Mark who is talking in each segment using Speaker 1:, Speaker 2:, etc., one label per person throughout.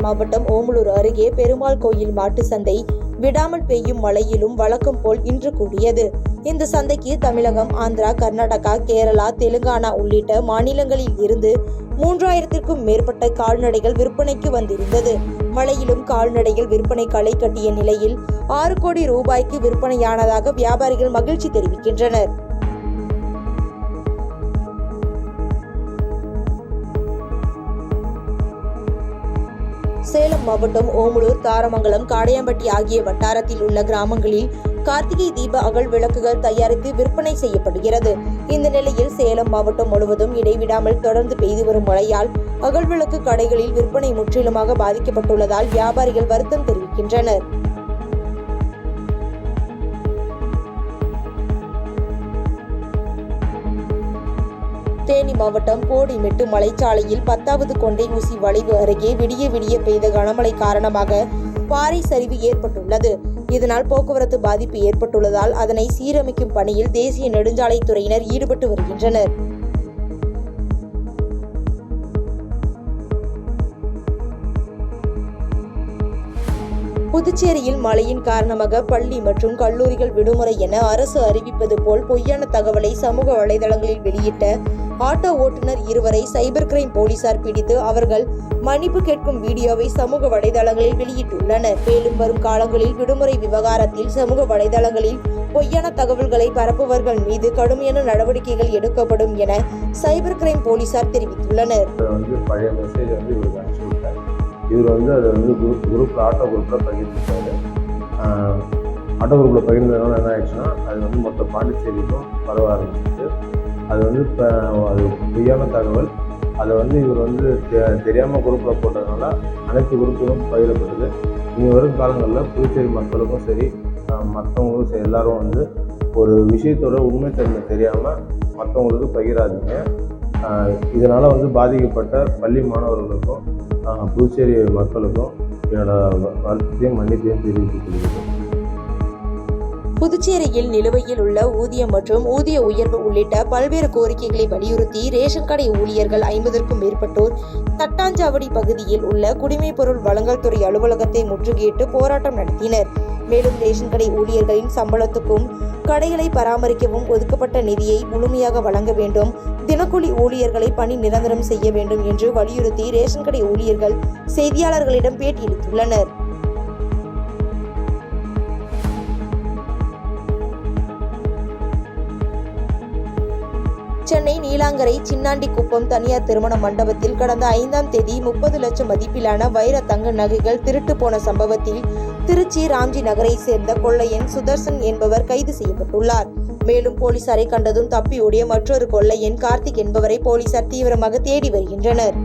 Speaker 1: சேலம் மாவட்டம் ஓமலூர் அருகே பெருமாள் கோயில் மாட்டு சந்தை விடாமல் பெய்யும் மழையிலும் வழக்கம் போல் இன்று கூடியது. இந்த சந்தைக்கு தமிழகம், ஆந்திரா, கர்நாடகா, கேரளா, தெலுங்கானா உள்ளிட்ட மாநிலங்களில் இருந்து 3000க்கும் மேற்பட்ட கால்நடைகள் விற்பனைக்கு வந்திருந்தது. மழையிலும் கால்நடைகள் விற்பனை களை கட்டிய நிலையில் 6 கோடி ரூபாய்க்கு விற்பனையானதாக வியாபாரிகள் மகிழ்ச்சி தெரிவிக்கின்றனர். சேலம் மாவட்டம் ஓமலூர், தாரமங்கலம், காடையம்பட்டி ஆகிய வட்டாரத்தில் உள்ள கிராமங்களில் கார்த்திகை தீப அகல் விளக்குகள் தயாரித்து விற்பனை செய்யப்படுகிறது. இந்த நிலையில் சேலம் மாவட்டம் முழுவதும் இடைவிடாமல் தொடர்ந்து பெய்து வரும் மழையால் அகல் விளக்கு கடைகளில் விற்பனை முற்றிலுமாக பாதிக்கப்பட்டுள்ளதால் வியாபாரிகள் வருத்தம் தெரிவிக்கின்றனர். தேனி மாவட்டம் கோடிமெட்டு மலைச்சாலையில் 10வது கொண்டை ஊசி வளைவு அருகே விடிய பெய்த கனமழை காரணமாக பாறை சரிவு ஏற்பட்டுள்ளது. இதனால் போக்குவரத்து பாதிப்பு ஏற்பட்டுள்ளதால் அதனை சீரமைக்கும் பணியில் தேசிய நெடுஞ்சாலைத்துறையினர் ஈடுபட்டு வருகின்றனர். புதுச்சேரியில் மழையின் காரணமாக பள்ளி மற்றும் கல்லூரிகள் விடுமுறை என அரசு அறிவிப்பது போல் பொய்யான தகவலை சமூக வலைதளங்களில் வெளியிட்ட ஆட்டோ ஓட்டுநர் 2வரை சைபர் கிரைம் போலீசார் பிடித்து அவர்கள் மன்னிப்பு கேட்கும் வீடியோவை சமூக வலைதளங்களில் வெளியிட்டுள்ளனர். மேலும் வரும் காலங்களில் விடுமுறை விவகாரத்தில் சமூக வலைதளங்களில் பொய்யான தகவல்களை பரப்புவர்கள் மீது கடுமையான நடவடிக்கைகள் எடுக்கப்படும் என சைபர் கிரைம் போலீசார் தெரிவித்துள்ளனர்.
Speaker 2: இவர் அதை குரூப்பில் ஆட்டோ குரூப்பில் பகிர்ந்துட்டாரு. ஆட்டோ குரூப்பில் பகிர்ந்ததுனால என்ன ஆயிடுச்சுன்னா அது மொத்த பாண்டிச்சேரிக்கும் பரவ ஆரம்பிச்சிச்சு. அது அது பொய்யான தகவல். அதை இவர் தெரியாமல் குரூப்பில் போட்டதுனால அனைத்து குரூப்புகளும் பகிரப்பட்டது. இனி வரும் காலங்களில் புதுச்சேரி மக்களுக்கும் சரி, மற்றவங்களுக்கும் சரி, எல்லாரும் ஒரு விஷயத்தோட உண்மைத்தன்மை தெரியாமல் மற்றவங்களுக்கு பகிராதீங்க. இதனால் பாதிக்கப்பட்ட பள்ளி மாணவர்களுக்கும் புதுச்சேரி மக்களுக்கும் என்னோட வருத்தத்தையும் மன்னிப்பையும் தெரிவித்துக் கொள்கிறேன்.
Speaker 1: புதுச்சேரியில் நிலுவையில் உள்ள ஊதியம் மற்றும் ஊதிய உயர்வு உள்ளிட்ட பல்வேறு கோரிக்கைகளை வலியுறுத்தி ரேஷன் கடை ஊழியர்கள் 50க்கும் மேற்பட்டோர் தட்டாஞ்சாவடி பகுதியில் உள்ள குடிமைப் பொருள் வழங்கல் துறை அலுவலகத்தை முற்றுகையிட்டு போராட்டம் நடத்தினர். மேலும் ரேஷன் கடை ஊழியர்களின் சம்பளத்துக்கும் கடைகளை பராமரிக்கவும் ஒதுக்கப்பட்ட நிதியை முழுமையாக வழங்க வேண்டும், தினக்கூலி ஊழியர்களை பணி நிரந்தரம் செய்ய வேண்டும் என்று வலியுறுத்தி ரேஷன் கடை ஊழியர்கள் செய்தியாளர்களிடம் பேட்டியளித்துள்ளனர். சென்னை நீலாங்கரை சின்னாண்டிக்குப்பம் தனியார் திருமண மண்டபத்தில் கடந்த 5ஆம் தேதி 30 லட்சம் மதிப்பிலான வைர தங்க நகைகள் திருட்டு போன சம்பவத்தில் திருச்சி ராம்ஜி நகரை சேர்ந்த கொள்ளையன் சுதர்சன் என்பவர் கைது செய்யப்பட்டுள்ளார். மேலும் போலீசாரை கண்டதும் தப்பி ஓடிய மற்றொரு கொள்ளையன் கார்த்திக் என்பவரை போலீசார் தீவிரமாக தேடி வருகின்றனர்.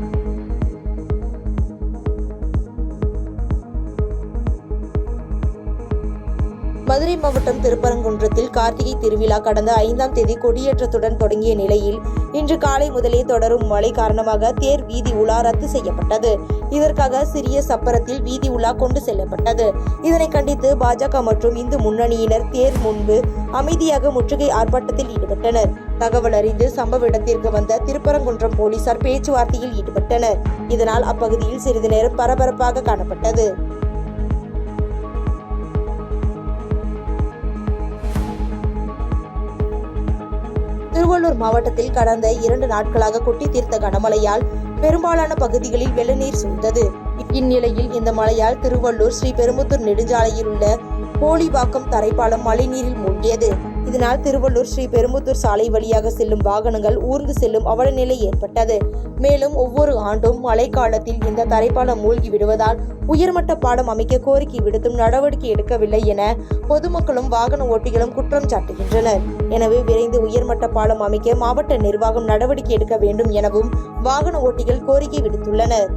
Speaker 1: மதுரை மாவட்டம் திருப்பரங்குன்றத்தில் கார்த்திகை திருவிழா கடந்த 5ஆம் தேதி கொடியேற்றத்துடன் தொடங்கிய நிலையில் இன்று காலை முதலே தொடரும் மழை காரணமாக தேர் வீதி உலா ரத்து செய்யப்பட்டது. இதற்காக சிறிய சப்பரத்தில் வீதி உலா கொண்டு செல்லப்பட்டது. இதனை கண்டித்து பாஜக மற்றும் இந்து முன்னணியினர் தேர் முன்பு அமைதியாக முற்றுகை ஆர்ப்பாட்டத்தில் ஈடுபட்டனர். தகவல் அறிந்து சம்பவ இடத்திற்கு வந்த திருப்பரங்குன்றம் போலீசார் பேச்சுவார்த்தையில் ஈடுபட்டனர். இதனால் அப்பகுதியில் சிறிது நேரம் பரபரப்பாக காணப்பட்டது. திருவள்ளூர் மாவட்டத்தில் கடந்த 2 நாட்களாக கொட்டி தீர்த்த கனமழையால் பெரும்பாலான பகுதிகளில் வெள்ளநீர் சூழ்ந்தது. இந்நிலையில் இந்த மழையால் திருவள்ளூர் ஸ்ரீ பெரும்புத்தூர் நெடுஞ்சாலையில் உள்ள போலிவாக்கம் தரைப்பாலம் மழைநீரில் மூழ்கியது. இதனால் திருவள்ளூர் ஸ்ரீ பெரும்புத்தூர் சாலை வழியாக செல்லும் வாகனங்கள் ஊர்ந்து செல்லும் அவலநிலை ஏற்பட்டது. மேலும் ஒவ்வொரு ஆண்டும் மழைக்காலத்தில் இந்த தரைப்பாலம் மூழ்கி விடுவதால் உயர்மட்ட பாலம் அமைக்க கோரிக்கை விடுத்தும் நடவடிக்கை எடுக்கவில்லை என பொதுமக்களும் வாகன ஓட்டிகளும் குற்றம் சாட்டுகின்றனர். எனவே விரைந்து உயர்மட்ட பாலம் அமைக்க மாவட்ட நிர்வாகம் நடவடிக்கை எடுக்க வேண்டும் எனவும் வாகன ஓட்டிகள் கோரிக்கை விடுத்துள்ளனர்.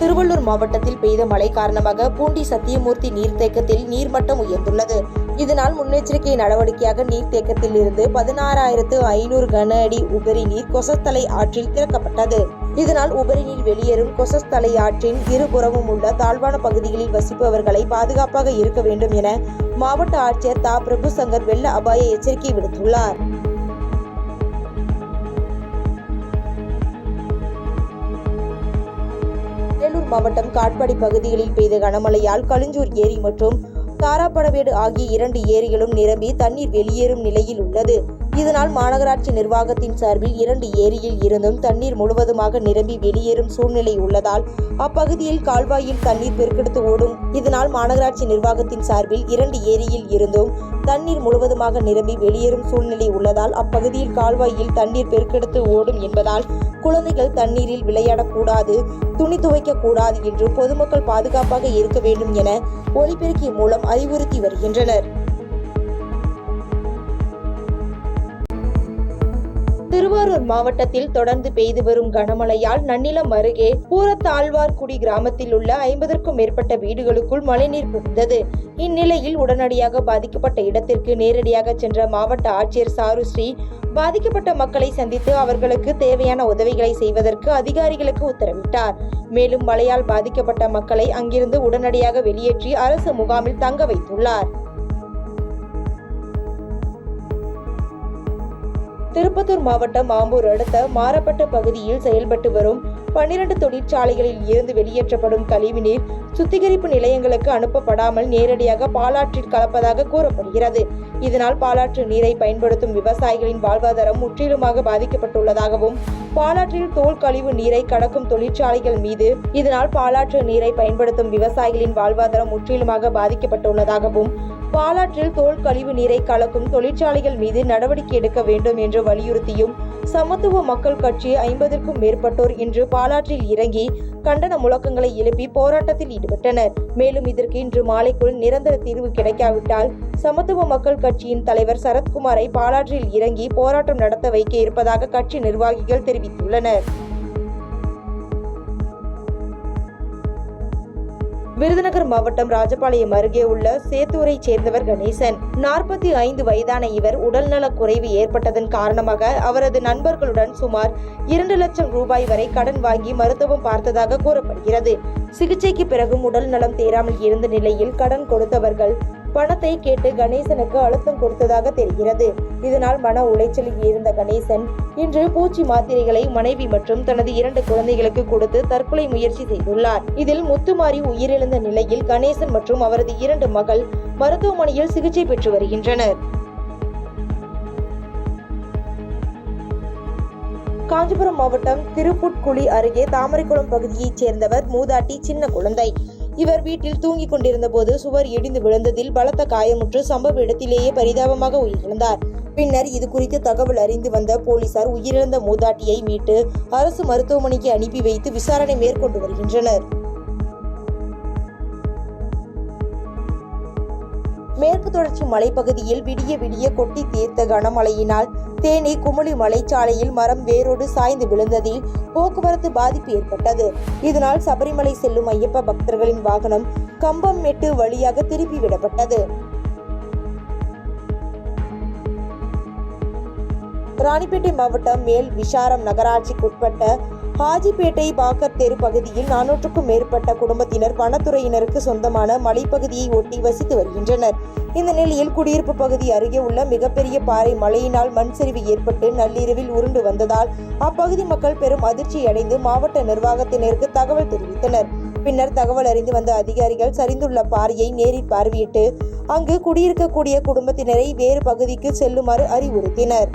Speaker 1: திருவள்ளூர் மாவட்டத்தில் பெய்த மழை காரணமாக பூண்டி சத்தியமூர்த்தி நீர்த்தேக்கத்தில் நீர்மட்டம் உயர்ந்துள்ளது. இதனால் முன்னெச்சரிக்கை நடவடிக்கையாக நீர்த்தேக்கத்தில் இருந்து 16,500 கன அடி உபரி நீர் கொசத்தலை ஆற்றில் திறக்கப்பட்டது. இதனால் உபரி நீர் வெளியேறும் கொசஸ்தலை ஆற்றின் இருபுறமும் உள்ள தாழ்வான பகுதிகளில் வசிப்பவர்களை பாதுகாப்பாக இருக்க வேண்டும் என மாவட்ட ஆட்சியர் தா பிரபுசங்கர் வெள்ள அபாய எச்சரிக்கை விடுத்துள்ளார். வேலூர் மாவட்டம் காட்பாடி பகுதிகளில் பெய்த கனமழையால் களுஞ்சூர் ஏரி மற்றும் தாராப்படவேடு ஆகிய 2 ஏரிகளும் நிரம்பி தண்ணீர் வெளியேறும் நிலையில் உள்ளது. இதனால் மாநகராட்சி நிர்வாகத்தின் சார்பில் 2 ஏரியில் இருந்தும் தண்ணீர் முழுவதுமாக நிரம்பி வெளியேறும் சூழ்நிலை உள்ளதால் அப்பகுதியில் கால்வாயில் தண்ணீர் பெருக்கெடுத்து ஓடும். இதனால் மாநகராட்சி நிர்வாகத்தின் சார்பில் 2 ஏரியில் இருந்தும் தண்ணீர் முழுவதுமாக நிரம்பி வெளியேறும் சூழ்நிலை உள்ளதால் அப்பகுதியில் கால்வாயில் தண்ணீர் பெருக்கெடுத்து ஓடும் என்பதால் குழந்தைகள் தண்ணீரில் விளையாடக்கூடாது, துணி துவைக்க கூடாது என்று பொதுமக்கள் பாதுகாப்பாக இருக்க வேண்டும் என ஒலிபெருக்கி மூலம் அறிவுறுத்தி வருகின்றனர். திருவாரூர் மாவட்டத்தில் தொடர்ந்து பெய்து வரும் கனமழையால் நன்னிலம் அருகே பூரத்தாழ்வார்குடி கிராமத்தில் உள்ள 50க்கும் மேற்பட்ட வீடுகளுக்குள் மழைநீர் புகுந்தது. இந்நிலையில் உடனடியாக பாதிக்கப்பட்ட இடத்திற்கு நேரடியாக சென்ற மாவட்ட ஆட்சியர் சாருஸ்ரீ பாதிக்கப்பட்ட மக்களை சந்தித்து அவர்களுக்கு தேவையான உதவிகளை செய்வதற்கு அதிகாரிகளுக்கு உத்தரவிட்டார். மேலும் மழையால் பாதிக்கப்பட்ட மக்களை அங்கிருந்து உடனடியாக வெளியேற்றி அரசு முகாமில் தங்க வைத்துள்ளார். திருப்பத்தூர் மாவட்டம் ஆம்பூர் அடுத்த மாரப்பட்ட பகுதியில் செயல்பட்டு வரும் 12 தொழிற்சாலைகளில் இருந்து வெளியேற்றப்படும் கழிவுநீர் சுத்திகரிப்பு நிலையங்களுக்கு அனுப்பப்படாமல் நேரடியாக பாலாற்றில் கலப்பதாக கூறப்படுகிறது. இதனால் பாலாற்று நீரை பயன்படுத்தும் விவசாயிகளின் வாழ்வாதாரம் முற்றிலுமாக பாதிக்கப்பட்டுள்ளதாகவும் பாலாற்றில் தோல் கழிவு நீரை கடக்கும் தொழிற்சாலைகள் மீது இதனால் பாலாற்று நீரை பயன்படுத்தும் விவசாயிகளின் வாழ்வாதாரம் முற்றிலுமாக பாதிக்கப்பட்டுள்ளதாகவும் பாலாற்றில் தோல் கழிவு நீரை கலக்கும் தொழிற்சாலைகள் மீது நடவடிக்கை எடுக்க வேண்டும் என்று வலியுறுத்தியும் சமத்துவ மக்கள் கட்சி 50க்கும் மேற்பட்டோர் இன்று பாலாற்றில் இறங்கி கண்டன முழக்கங்களை எழுப்பி போராட்டத்தில் ஈடுபட்டனர். மேலும் இதற்கு இன்று மாலைக்குள் நிரந்தர தீர்வு கிடைக்காவிட்டால் சமத்துவ மக்கள் கட்சியின் தலைவர் சரத்குமாரை பாலாற்றில் இறங்கி போராட்டம் நடத்த வைக்க இருப்பதாக கட்சி நிர்வாகிகள் தெரிவித்துள்ளனர். விருதுநகர் மாவட்டம் ராஜபாளையம் அருகே உள்ள சேத்தூரை சேர்ந்தவர் கணேசன். 45 வயதான இவர் உடல்நலக் குறைவு ஏற்பட்டதன் காரணமாக அவரது நண்பர்களுடன் சுமார் 2 லட்சம் ரூபாய் வரை கடன் வாங்கி மருத்துவம் பார்த்ததாக கூறப்படுகிறது. சிகிச்சைக்கு பிறகும் உடல் நலம் தேராமல் இருந்த நிலையில் கடன் கொடுத்தவர்கள் பணத்தை கேட்டு கணேசனுக்கு அழுத்தம் கொடுத்ததாக தெரிகிறது. இதனால் மன உளைச்சலில் இருந்த கணேசன் இன்று பூச்சி மாத்திரைகளை மனைவி மற்றும் தனது 2 குழந்தைகளுக்கு கொடுத்து தற்கொலை முயற்சி செய்துள்ளார். இதில் முத்துமாரி உயிரிழந்த நிலையில் கணேசன் மற்றும் அவரது 2 மகள் மருத்துவமனையில் சிகிச்சை பெற்று வருகின்றனர். காஞ்சிபுரம் மாவட்டம் திருப்புட்குழி அருகே தாமரைக்குளம் பகுதியைச் சேர்ந்தவர் மூதாட்டி சின்ன குழந்தை. இவர் வீட்டில் தூங்கிக் கொண்டிருந்த போது சுவர் இடிந்து விழுந்ததில் பலத்த காயமுற்று சம்பவ இடத்திலேயே பரிதாபமாக உயிரிழந்தார். பின்னர் இது குறித்து தகவல் அறிந்து வந்த போலீசார் உயிரிழந்த மூதாட்டியை மீட்டு அரசு மருத்துவமனைக்கு அனுப்பி வைத்து விசாரணை மேற்கொண்டு வருகின்றனர். மேற்கு தொடர்ச்சி மலைப்பகுதியில் விடிய விடிய கொட்டி தீர்த்த கனமழையினால் தேனி குமுளி மலைச்சாலையில் மரம் வேரோடு சாய்ந்து விழுந்ததில் போக்குவரத்து பாதிப்பு ஏற்பட்டது. இதனால் சபரிமலை செல்லும் ஐயப்ப பக்தர்களின் வாகனம் கம்பம்மெட்டு வழியாக திருப்பி விடப்பட்டது. ராணிப்பேட்டை மாவட்டம் மேல் விஷாரம் நகராட்சிக்குட்பட்ட ஹாஜிப்பேட்டை பாக்கர் தெரு பகுதியில் 400க்கும் மேற்பட்ட குடும்பத்தினர் வனத்துறையினருக்கு சொந்தமான மலைப்பகுதியை ஒட்டி வசித்து வருகின்றனர். இந்த நிலையில் குடியிருப்பு பகுதி அருகே உள்ள மிகப்பெரிய பாறை மழையினால் மண் சரிவு ஏற்பட்டு நள்ளிரவில் உருண்டு வந்ததால் அப்பகுதி மக்கள் பெரும் அதிர்ச்சி அடைந்து மாவட்ட நிர்வாகத்தினருக்கு தகவல் தெரிவித்தனர். பின்னர் தகவல் அறிந்து வந்த அதிகாரிகள் சரிந்துள்ள பாறையை நேரில் பார்வையிட்டு அங்கு குடியிருக்கக்கூடிய குடும்பத்தினரை வேறு பகுதிக்கு செல்லுமாறு அறிவுறுத்தினர்.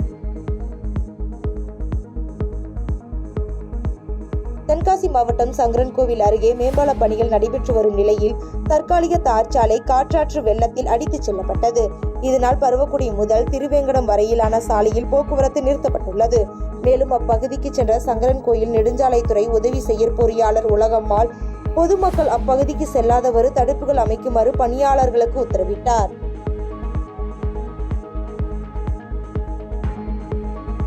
Speaker 1: தென்காசி மாவட்டம் சங்கரன்கோவில் அருகே மேம்பால பணிகள் நடைபெற்று வரும் நிலையில் தற்காலிக தார்ச்சாலை காற்றாற்று வெள்ளத்தில் அடித்துச் செல்லப்பட்டது. இதனால் பருவக்குடி முதல் திருவேங்கடம் வரையிலான சாலையில் போக்குவரத்து நிறுத்தப்பட்டுள்ளது. மேலும் அப்பகுதிக்கு சென்ற சங்கரன்கோயில் நெடுஞ்சாலைத்துறை உதவி செயற்பொறியாளர் உலகம்மாள் பொதுமக்கள் அப்பகுதிக்கு செல்லாதவாறு தடுப்புகள் அமைக்குமாறு பணியாளர்களுக்கு உத்தரவிட்டார்.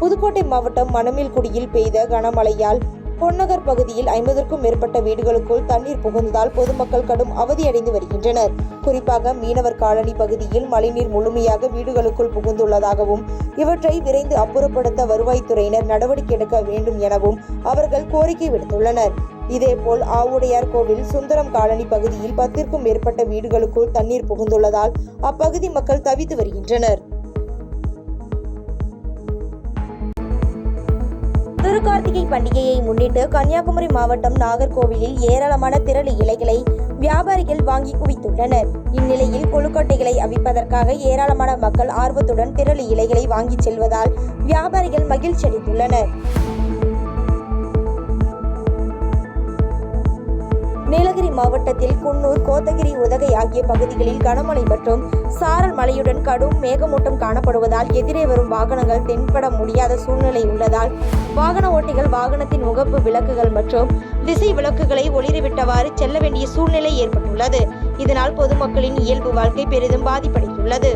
Speaker 1: புதுக்கோட்டை மாவட்டம் மணமேல்குடியில் பெய்த கனமழையால் பொன்னகர் பகுதியில் 50க்கும் மேற்பட்ட வீடுகளுக்குள் தண்ணீர் புகுந்ததால் பொதுமக்கள் கடும் அவதியடைந்து வருகின்றனர். குறிப்பாக மீனவர் காலனி பகுதியில் மழைநீர் முழுமையாக வீடுகளுக்குள் புகுந்துள்ளதாகவும் இவற்றை விரைந்து அப்புறப்படுத்த வருவாய்த்துறையினர் நடவடிக்கை எடுக்க வேண்டும் எனவும் அவர்கள் கோரிக்கை விடுத்துள்ளனர். இதேபோல் ஆவுடையார் கோவில் சுந்தரம் காலனி பகுதியில் 10க்கும் மேற்பட்ட வீடுகளுக்குள் தண்ணீர் புகுந்துள்ளதால் அப்பகுதி மக்கள் தவித்து வருகின்றனர். திருக்கார்த்திகை பண்டிகையை முன்னிட்டு கன்னியாகுமரி மாவட்டம் நாகர்கோவிலில் ஏராளமான திரளி இலைகளை வியாபாரிகள் வாங்கி குவித்துள்ளனர். இந்நிலையில் கொழுக்கட்டைகளை அவிப்பதற்காக ஏராளமான மக்கள் ஆர்வத்துடன் திரளி இலைகளை வாங்கி செல்வதால் வியாபாரிகள் மகிழ்ச்சி அடைந்துள்ளனர். நீலகிரி மாவட்டத்தில் குன்னூர், கோத்தகிரி, உதகை ஆகிய பகுதிகளில் கனமழை மற்றும் சாரல் மழையுடன் கடும் மேகமூட்டம் காணப்படுவதால் எதிரே வரும் வாகனங்கள் தென்பட முடியாத சூழ்நிலை உள்ளதால் வாகன ஓட்டிகள் வாகனத்தின் முகப்பு விளக்குகள் மற்றும் திசை விளக்குகளை ஒளிரவிட்டவாறு செல்ல வேண்டிய சூழ்நிலை ஏற்பட்டுள்ளது. இதனால் பொதுமக்களின் இயல்பு வாழ்க்கை பெரிதும் பாதிப்படைந்துள்ளது.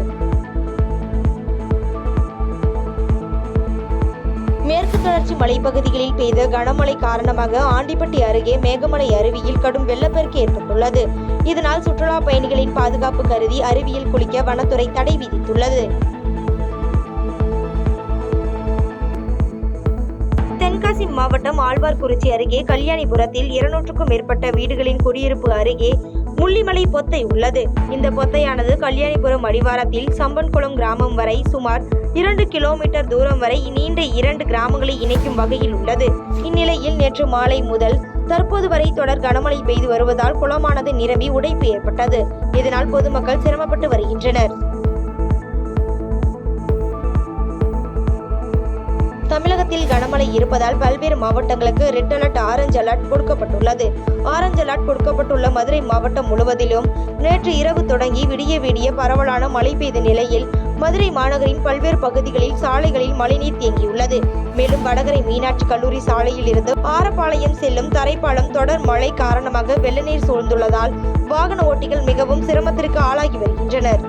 Speaker 1: மேற்கு தொடர்ச்சி மலைப்பகுதிகளில் பெய்த கனமழை காரணமாக ஆண்டிப்பட்டி அருகே மேகமலை அருவியில் கடும் வெள்ளப்பெருக்கு ஏற்பட்டுள்ளது. இதனால் சுற்றுலா பயணிகளின் பாதுகாப்பு கருதி அருவியில் குளிக்க வனத்துறை தடை விதித்துள்ளது. தென்காசி மாவட்டம் ஆழ்வார்குறிச்சி அருகே கல்யாணிபுரத்தில் 200க்கும் மேற்பட்ட வீடுகளின் குடியிருப்பு அருகே முள்ளிமலை பொத்தை உள்ளது. இந்த பொத்தையானது கல்யாணிபுரம் அடிவாரத்தில் சம்பன்குளம் கிராமம் வரை சுமார் 2 கிலோமீட்டர் தூரம் வரை நீண்ட 2 கிராமங்களை இணைக்கும் வகையில் உள்ளது. இந்நிலையில் நேற்று மாலை முதல் தற்போது வரை தொடர் கனமழை பெய்து வருவதால் குளமானது நிரம்பி உடைப்பு ஏற்பட்டது. இதனால் பொதுமக்கள் சிரமப்பட்டு வருகின்றனர். தமிழகத்தில் கனமழை இருப்பதால் பல்வேறு மாவட்டங்களுக்கு ரெட் அலர்ட், ஆரஞ்சு அலர்ட் கொடுக்கப்பட்டுள்ளது. ஆரஞ்சு அலர்ட் கொடுக்கப்பட்டுள்ள மதுரை மாவட்டம் முழுவதிலும் நேற்று இரவு தொடங்கி விடிய பரவலான மழை பெய்த நிலையில் மதுரை மாநகரின் பல்வேறு பகுதிகளில் சாலைகளில் மழைநீர் தேங்கியுள்ளது. மேலும் வடகரை மீனாட்சி கல்லூரி சாலையில் இருந்து ஆரப்பாளையம் செல்லும் தரைப்பாலம் தொடர் மழை காரணமாக வெள்ளநீர் சூழ்ந்துள்ளதால் வாகன ஓட்டிகள் மிகவும் சிரமத்திற்கு ஆளாகி வருகின்றனர்.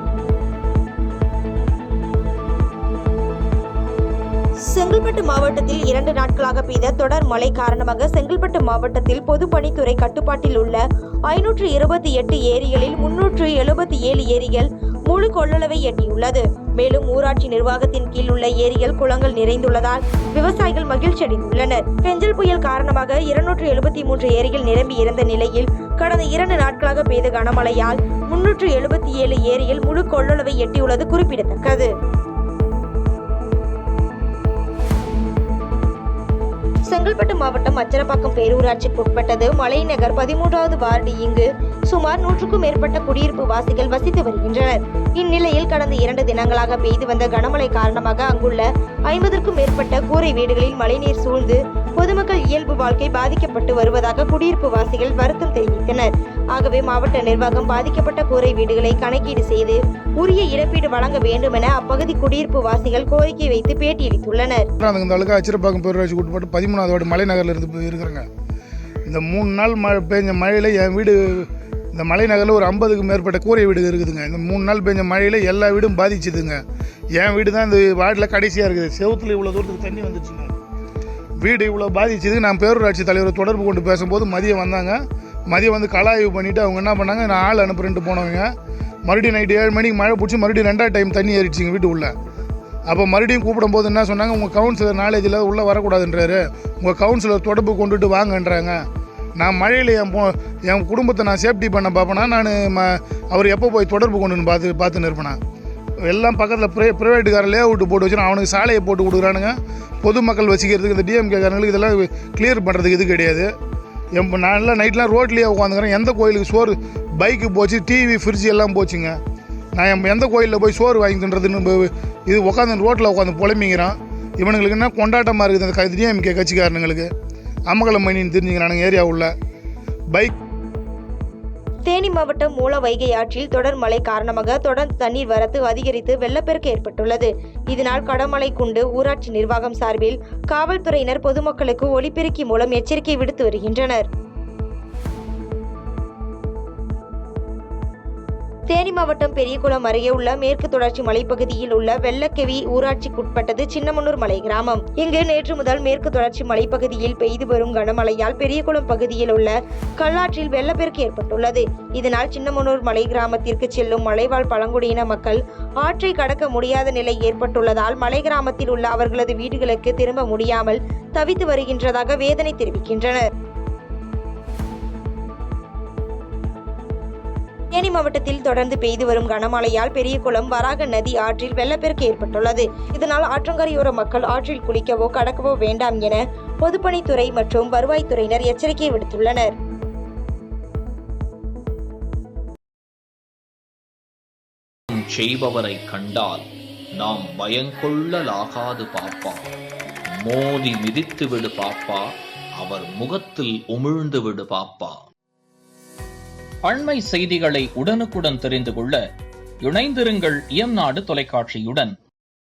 Speaker 1: செங்கல்பட்டு மாவட்டத்தில் 2 நாட்களாக பெய்த தொடர் மழை காரணமாக செங்கல்பட்டு மாவட்டத்தில் பொதுப்பணித்துறை கட்டுப்பாட்டில் உள்ள 528 ஏரிகளில் 377 ஏரிகள் முழு கொள்ளளவை எட்டியுள்ளது. மேலும் ஊராட்சி நிர்வாகத்தின் கீழ் உள்ள ஏரிகள், குளங்கள் நிறைந்துள்ளதால் விவசாயிகள் மகிழ்ச்சி அடைந்துள்ளனர். பெஞ்சல் புயல் காரணமாக 273 ஏரிகள் நிரம்பி இருந்த நிலையில் கடந்த 2 நாட்களாக பெய்த கனமழையால் 377 ஏரிகள் முழு கொள்ளளவை எட்டியுள்ளது குறிப்பிடத்தக்கது. செங்கல்பட்டு மாவட்டம் அச்சரப்பாக்கம் பேரூராட்சிக்கு உட்பட்டது மலைநகர் 13வது வார்டு. இங்கு சுமார் 100க்கும் மேற்பட்ட குடியிருப்பு வாசிகள் வசித்து வருகின்றனர். இந்நிலையில் கடந்த 2 தினங்களாக பெய்து வந்த கனமழை காரணமாக அங்குள்ள 50க்கும் மேற்பட்ட கூரை வீடுகளில் மழைநீர் சூழ்ந்து பொதுமக்கள் இயல்பு வாழ்க்கை பாதிக்கப்பட்டு வருவதாக குடியிருப்பு வாசிகள் வருத்தம் தெரிவித்தனர். ஆகவே மாவட்ட நிர்வாகம் பாதிக்கப்பட்ட கூரை வீடுகளை கணக்கீடு செய்து உரிய இழப்பீடு வழங்க வேண்டும் என அப்பகுதி குடியிருப்பு வாசிகள் கோரிக்கை வைத்து பேட்டியளித்துள்ளனர்.
Speaker 3: அச்சரப்பாக்கம் பேரூராட்சி உட்பட்டு 13வது வார்டு மலைநகரில் இருந்து இருக்கிறாங்க. இந்த 3 நாள் பெஞ்ச மழையில் என் வீடு இந்த மலைநகரில் ஒரு 50க்கும் மேற்பட்ட கூரை வீடு இருக்குதுங்க. இந்த 3 நாள் பெஞ்ச மழையில் எல்லா வீடும் பாதிச்சுதுங்க. என் வீடு தான் இந்த வார்டில் கடைசியாக இருக்குது. செவுத்தில் இவ்வளோ தூரத்துக்கு தண்ணி வந்துச்சுங்க. வீடு இவ்வளோ பாதிச்சுது. நான் பேரூராட்சி தலைவர் தொடர்பு கொண்டு பேசும்போது மதியம் வந்தாங்க. மதியம் வந்து கலாய்வு பண்ணிவிட்டு அவங்க என்ன பண்ணாங்க, நான் ஆள் அனுப்புறேன்ட்டு போனவங்க மறுபடியும் நைட்டு 7 மணிக்கு மழை பிடிச்சி மறுபடியும் 2வது டைம் தண்ணி ஏறிடுச்சிங்க வீட்டு உள்ள. அப்போ மறுபடியும் கூப்பிடும்போது என்ன சொன்னாங்க, உங்கள் கவுன்சிலர் நாலேஜில் உள்ளே வரக்கூடாதுன்றாரு, உங்கள் கவுன்சிலர் தொடர்பு கொண்டுட்டு வாங்கன்றாங்க. நான் மழையில் என் குடும்பத்தை நான் சேஃப்டி பண்ண பார்ப்பேனா, நான் அவர் எப்போ போய் தொடர்பு கொண்டுன்னு பார்த்துன்னு இருப்பேனா. எல்லாம் பக்கத்தில் ப்ரைவேட்டுக்கார லேஅவுட்டு போட்டு வச்சுனா அவனுக்கு சாலையை போட்டு கொடுக்குறானுங்க. பொதுமக்கள் வசிக்கிறதுக்கு இந்த டிஎம்கேக்காரங்களுக்கு இதெல்லாம் கிளியர் பண்ணுறதுக்கு இது கிடையாது. நான்லாம் நைட்லாம் ரோட்லேயே உட்காந்துக்கிறேன். எந்த கோயிலுக்கு சோறு பைக்கு போச்சு, டிவி ஃப்ரிட்ஜ் எல்லாம் போச்சுங்க. நான் எந்த கோயிலில் போய் சோறு வாங்கி தின்றதுன்னு இது உட்காந்து ரோட்டில் உட்காந்து புலம்பிங்கிறான். இவனுங்களுக்கு என்ன கொண்டாட்டமாக இருக்குது அந்த டிஎம்கே கட்சிக்காரனுங்களுக்கு. அமங்கலம் மணின்னு தெரிஞ்சுக்கிறானுங்க ஏரியா உள்ள பைக்.
Speaker 1: தேனி மாவட்டம் மூல வைகை ஆற்றில் தொடர் மழை காரணமாக தொடர்ந்து தண்ணீர் வரத்து அதிகரித்து வெள்ளப்பெருக்கு ஏற்பட்டுள்ளது. இதனால் கடமலை குண்டு ஊராட்சி நிர்வாகம் சார்பில் காவல்துறையினர் பொதுமக்களுக்கு ஒலிபெருக்கி மூலம் எச்சரிக்கை விடுத்து வருகின்றனர். தேனி மாவட்டம் பெரியகுளம் அருகே உள்ள மேற்கு தொடர்ச்சி மலைப்பகுதியில் உள்ள வெள்ளக்கெவி ஊராட்சிக்குட்பட்டது சின்னமனூர் மலை கிராமம். இங்கு நேற்று முதல் மேற்கு தொடர்ச்சி மலைப்பகுதியில் பெய்து வரும் கனமழையால் பெரியகுளம் பகுதியில் உள்ள கல்லாற்றில் வெள்ளப்பெருக்கு ஏற்பட்டுள்ளது. இதனால் சின்னமனூர் மலை கிராமத்திற்கு செல்லும் மலைவாழ் பழங்குடியின மக்கள் ஆற்றை கடக்க முடியாத நிலை ஏற்பட்டுள்ளதால் மலை கிராமத்தில் உள்ள அவர்களது வீடுகளுக்கு திரும்ப முடியாமல் தவித்து வருகின்றதாக வேதனை தெரிவிக்கின்றனர். தேனி மாவட்டத்தில் தொடர்ந்து பெய்து வரும் கனமழையால் பெரியகுளம் வராக நதி ஆற்றில் வெள்ளப்பெருக்கு ஏற்பட்டுள்ளது. இதனால் ஆற்றங்கரையோர மக்கள் ஆற்றில் குளிக்கவோ கடக்கவோ வேண்டாம் என பொதுப்பணித்துறை மற்றும் வருவாய்த்துறையினர் எச்சரிக்கை விடுத்துள்ளனர்.
Speaker 4: செய்பவரை கண்டால் நாம் பயங்கொள்ளலாகாது பாப்பா, மோதி மிதித்து விடு பாப்பா, அவர் முகத்தில் உமிழ்ந்து விடு பாப்பா. அண்மை செய்திகளை உடனுக்குடன் தெரிந்து கொள்ள இணைந்திருங்கள் இயம்நாடு தொலைக்காட்சியுடன்.